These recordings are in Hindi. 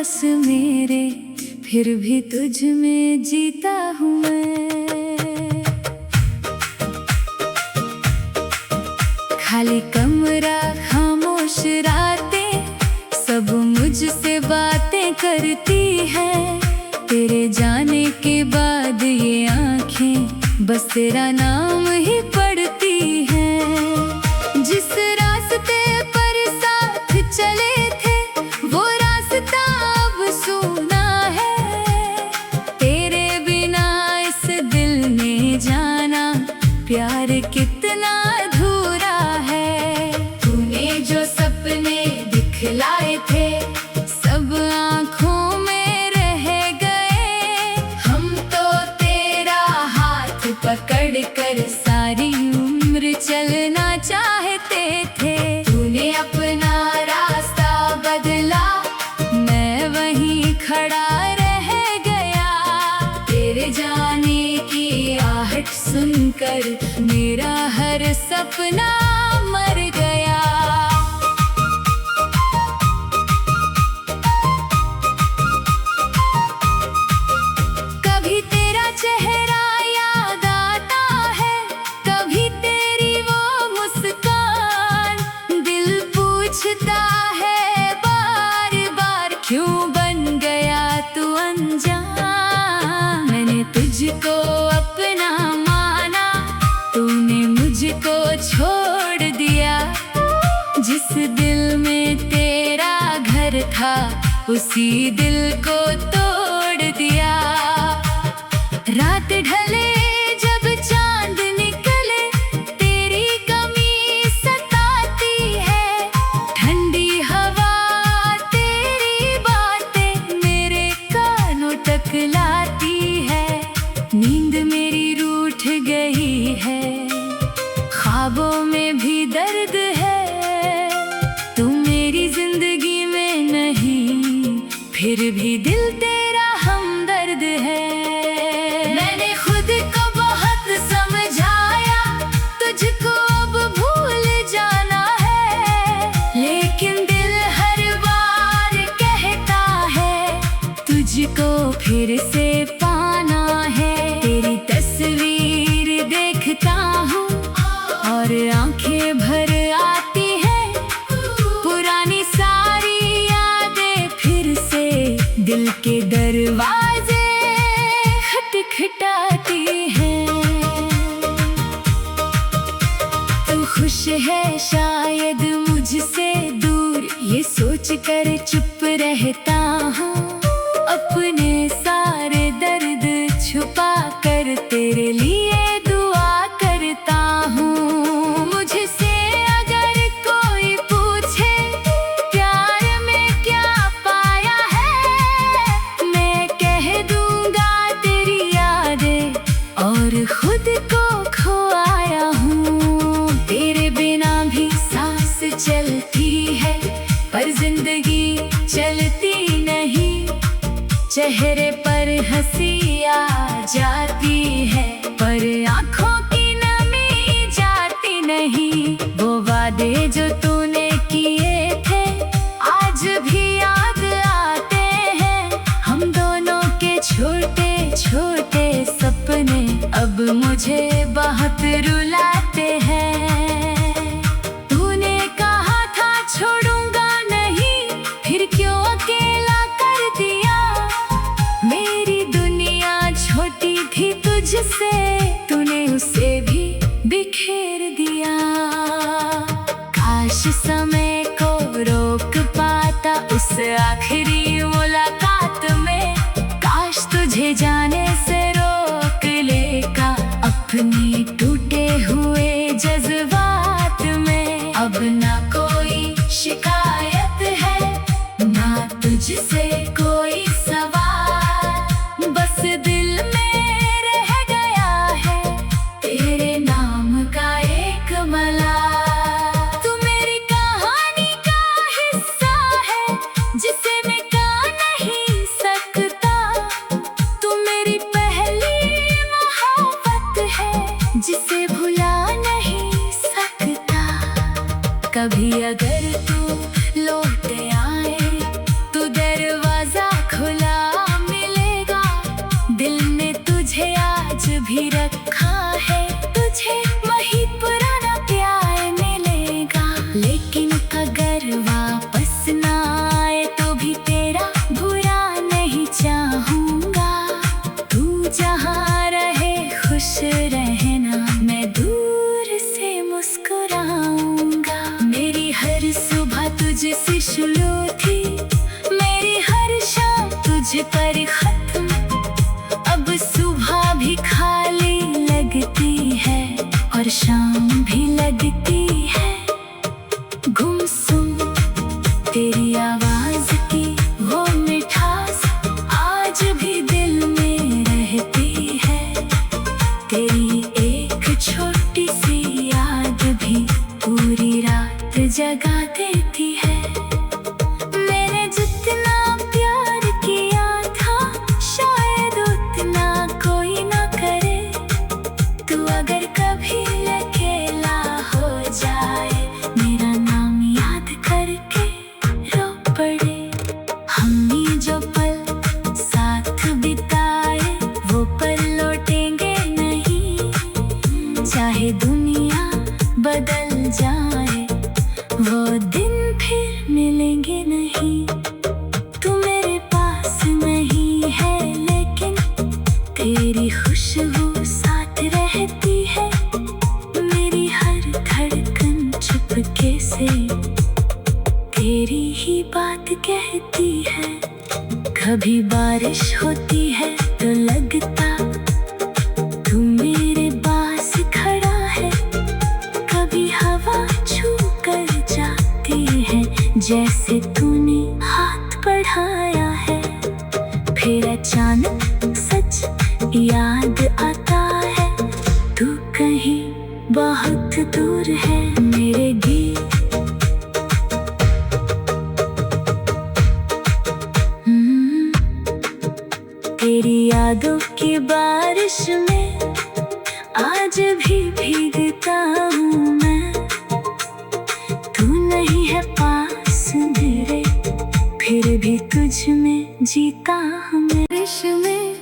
पास मेरे, फिर भी तुझ में जीता हूँ मैं। खाली कमरा खामोश रातें, सब मुझसे बातें करती है। तेरे जाने के बाद ये आँखें बस तेरा नाम ही पढ़ती हैं। जिस रास्ते पर साथ चले थे वो रास्ता अब सूना है। तेरे बिना इस दिल ने जाना प्यार कितना अधूरा है। तूने जो सपने दिखलाए थे सब आँखों में रह गए। हम तो तेरा हाथ पकड़ कर सारी उम्र चलना चाहते थे। तूने अपना रास्ता बदला, मैं वहीं खड़ा रह गया। तेरे जाने की आहट सुनकर मेरा हर सपना मर गया। कभी तेरा चेहरा याद आता है, कभी तेरी वो मुस्कान। दिल पूछता है बार बार क्यों बन गया तू अनजान। मैंने तुझको अपना माना, तूने मुझको छोड़ दिया। जिस दिल में तेरा घर था उसी दिल को तोड़ दिया। रात ढले जब चांद निकले, तेरी कमी सताती है। ठंडी हवा तेरी बातें मेरे कानों तक लाती है। नींद मेरी रूठ गई है, ख्वाबों में भी दर्द है। तू मेरी जिंदगी में नहीं, फिर भी दिल तेरा हमदर्द है। मैंने खुद को बहुत समझाया, तुझको अब भूल जाना है। लेकिन दिल हर बार कहता है तुझको फिर से पाना है। तेरी तस्वीर देखता हूँ और आंखें भर आती हैं। पुरानी सारी यादें फिर से दिल के दरवाजे खटखटाती हैं। तू खुश है शायद मुझसे दूर, ये सोच कर चुप रहता हूँ। अपने सारे दर्द छुपा कर तेरे लिए दुआ करता हूँ। मुझसे अगर कोई पूछे प्यार में क्या पाया है, मैं कह दूंगा तेरी यादें और खुद को खोया हूँ। तेरे बिना भी सांस चलती है पर जिंदगी चलती नहीं। चेहरे पर हंसी आ जाती है पर आँखों की नमी जाती नहीं। वो वादे जो तूने किए थे आज भी याद आते हैं। हम दोनों के छोटे छोटे सपने अब मुझे बहुत रुलाते हैं। तूने कहा था छोड़ूंगा नहीं, फिर क्यों अकेला कर दिया। मेरी दुनिया छोटी थी तुझसे, तूने उसे भी बिखेर दिया। काश समय को रोक पाता उस आखिरी मुलाकात में। काश तुझे जाने से रोक लेगा अपने टूटे हुए जज्बात में। अब ना कोई शिकायत है ना तुझसे कोई सवाल, बस दिल में रह गया है तेरे नाम का एक मलाल। तू मेरी कहानी का हिस्सा है जिसे मैं गा नहीं सकता। तू मेरी पहली मोहब्बत है जिसे भुला नहीं सकता। कभी अगर तू लौट आए तो दरवाजा पड़े। हमने जो पल साथ बिताए वो पल लौटेंगे नहीं। चाहे दुनिया बदल जाए वो दिन फिर मिलेंगे नहीं। तू मेरे पास नहीं है लेकिन तेरी खुशबू साथ रहती है। मेरी हर धड़कन चुपके से तेरी ही बात कहती है। कभी बारिश होती है तो लगता तू मेरे पास खड़ा है। कभी हवा छू कर जाती है जैसे तूने हाथ बढ़ाया है। फिर अचानक सच याद आता है तू कहीं बहुत दूर है। मेरे गीत तेरी यादों की बारिश में आज भी भीगता हूँ मैं। तू नहीं है पास मेरे फिर भी तुझ में जीता हूँ मैं। बारिश में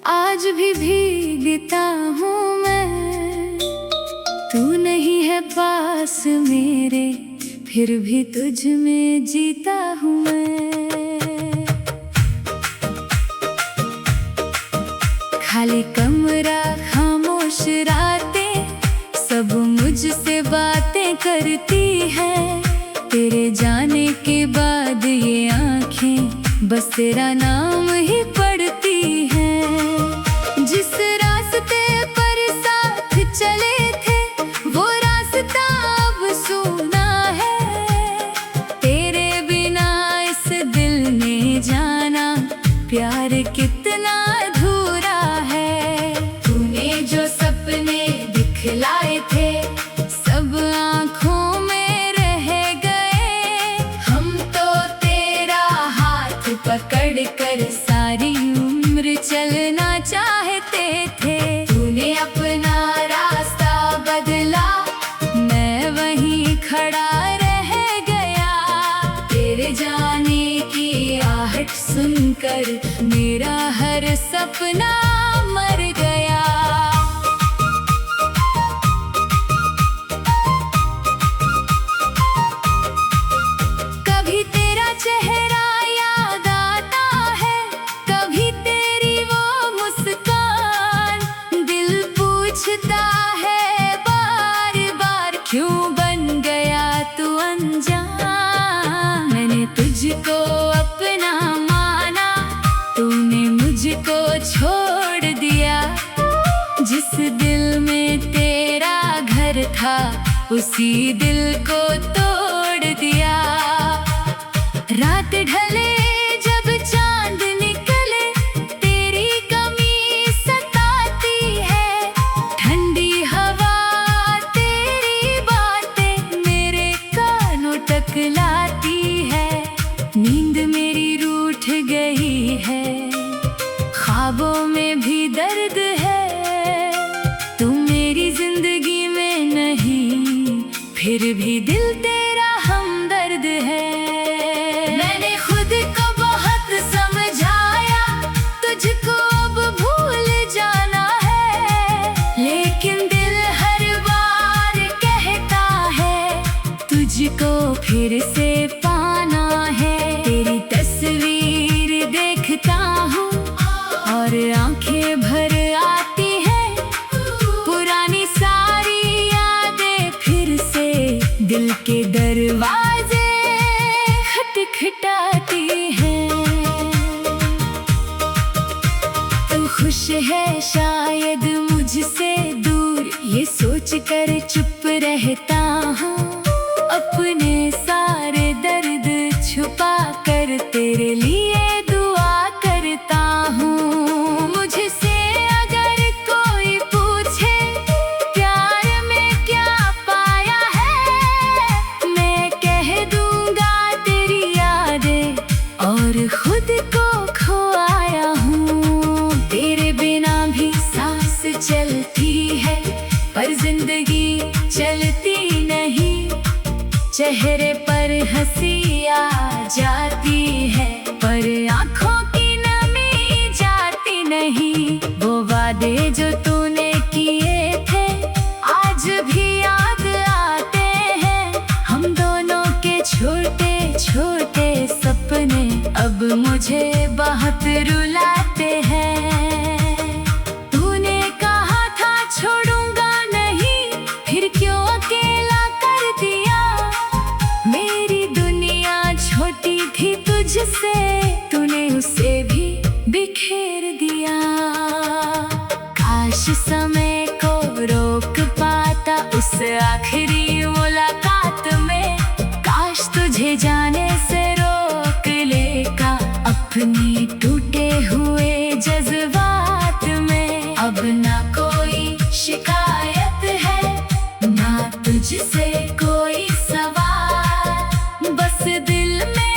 आज भी भीगता हूँ मैं। तू नहीं है पास मेरे फिर भी तुझ में जीता हूँ मैं। खाली कमरा खामोश रातें सब मुझसे बातें करती है। तेरे जाने के बाद ये आँखें बस तेरा नाम ही पढ़ती हैं। जिस रास्ते पर साथ चले थे वो रास्ता अब सूना है। तेरे बिना इस दिल ने जाना प्यार कितना अधूरा है। तूने जो सपने दिखलाए थे सब आँखों में रह गए। हम तो तेरा हाथ पकड़ कर सारी उम्र चलना चाहते थे। तूने अपना रास्ता बदला मैं वहीं खड़ा रह गया। तेरे जाने की आहट सुनकर मेरा हर सपना मर गया। कभी तेरा चेहरा याद आता है कभी तेरी वो मुस्कान। दिल पूछता है बार बार क्यों बन गया तू अनजान। मैंने तुझको अपना माना तूने मुझको छोड़ दिया। जिस दिल में तेरा घर था उसी दिल को तोड़ दिया। रात ढले जब चांद निकले तेरी कमी सताती है। ठंडी हवा तेरी बातें मेरे कानों तक लाती है। नींद मेरी रूठ गई है ख्वाबों में भी दर्द है। तू मेरी जिंदगी में नहीं फिर भी दिल तेरा हमदर्द है। मैंने खुद को बहुत समझाया तुझको अब भूल जाना है। लेकिन दिल हर बार कहता है तुझको फिर से पाना है। तेरी तस्वीर देखता हूँ और आंखें भर आती हैं। पुरानी सारी यादें फिर से दिल के दरवाजे खटखटाती हैं। तू खुश है शायद मुझसे दूर ये सोच कर चुप रहता हूँ। अपने सारे दर्द छुपा कर तेरे लिए दुआ करता हूँ। मुझसे अगर कोई पूछे प्यार में क्या पाया है मैं कह दूंगा तेरी यादें और खुद को खोया हूँ। तेरे बिना भी सांस चलती है पर जिंदगी चलती नहीं। चेहरे पर हंसी आ जाती है, पर आँखों की नमी जाती नहीं। वो वादे जो तूने किए थे आज भी याद आते हैं। हम दोनों के छोटे छोटे सपने अब मुझे बहुत रुलाते हैं। तूने कहा था छोड़ूंगा नहीं, फिर क्यों अकेला कर दिया। मेरी दुनिया छोटी थी तुझसे, तूने उसे भी बिखेर दिया। काश समय को रोक पाता उस आखिरी मुलाकात में। काश तुझे जाने से रोक लेगा अपने टूटे हुए जज्बात में। अब ना कोई शिकायत है, ना तुझसे कोई सवाल। बस दिल में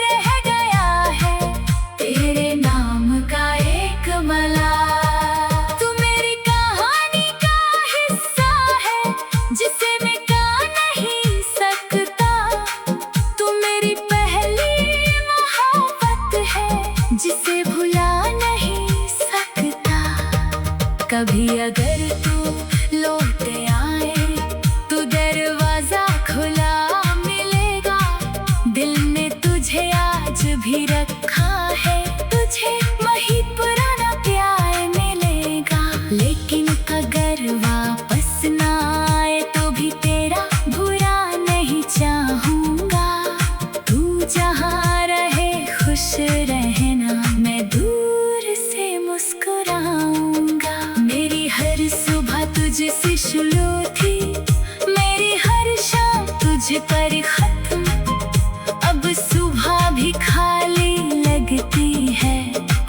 रह गया है तेरे नाम का एक मलाल। तू मेरी कहानी का हिस्सा है जिसे मैं गा नहीं सकता। तू मेरी पहली मोहब्बत है जिसे भुला नहीं सकता। कभी अगर तू लौट आए तो दरवाजा खुला मिलेगा। दिल ने तुझे आज भी रखा है, तुझे वही पुराना प्यार मिलेगा। लेकिन अगर वापस ना आए तो भी तेरा बुरा नहीं चाहूंगा। तू जहाँ रहे खुश रहना, मैं दूर से मुस्कुराऊंगा। मेरी हर सुबह तुझसे शुरू थी, मेरी हर शाम तुझ पर खत्म। अब सुबह भी खाली लगती है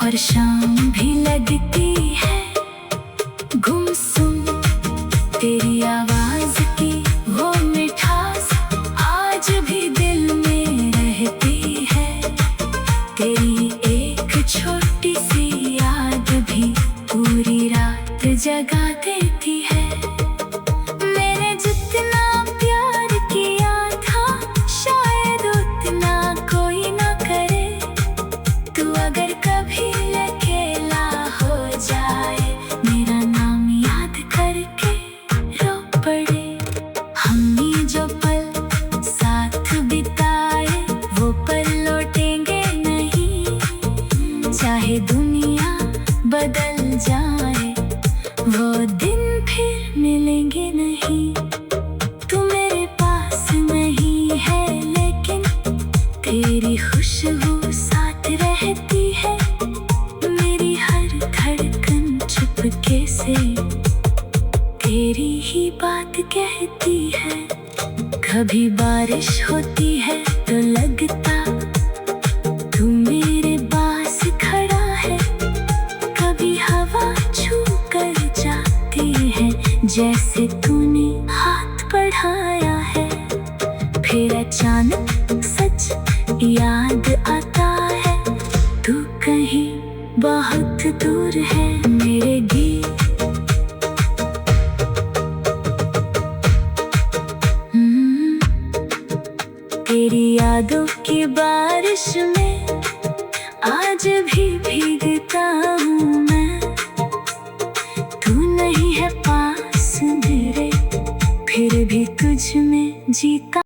और शाम भी लगती है गुमसुम। तेरी आवाज की वो मिठास आज भी दिल में रहती है। तेरी एक छोटी सी याद भी पूरी रात जगा देती है। मैंने जितना प्यार किया था शायद उतना कोई ना करे। तू अगर कभी अकेला हो जाए, मेरा नाम याद करके रो पड़े। हमने जो पल साथ बिताए वो पल लौटेंगे नहीं। चाहे दुनिया बदल जाए वो दिन फिर मिलेंगे नहीं। तू मेरे पास नहीं है लेकिन तेरी खुशबू साथ रहती है। मेरी हर धड़कन चुपके से तेरी ही बात कहती है। कभी बारिश होती है तो लगता तू मेरे पास खड़ा है। कभी हवा छू कर जाती है जैसे तूने हाथ बढ़ाया है। फिर अचानक सच याद आता है, तू कहीं बहुत दूर है। मेरे गीत तेरी यादों की बारिश में आज भी भीगता हूँ मैं। तू नहीं है पास मेरे, फिर भी तुझ में जीता।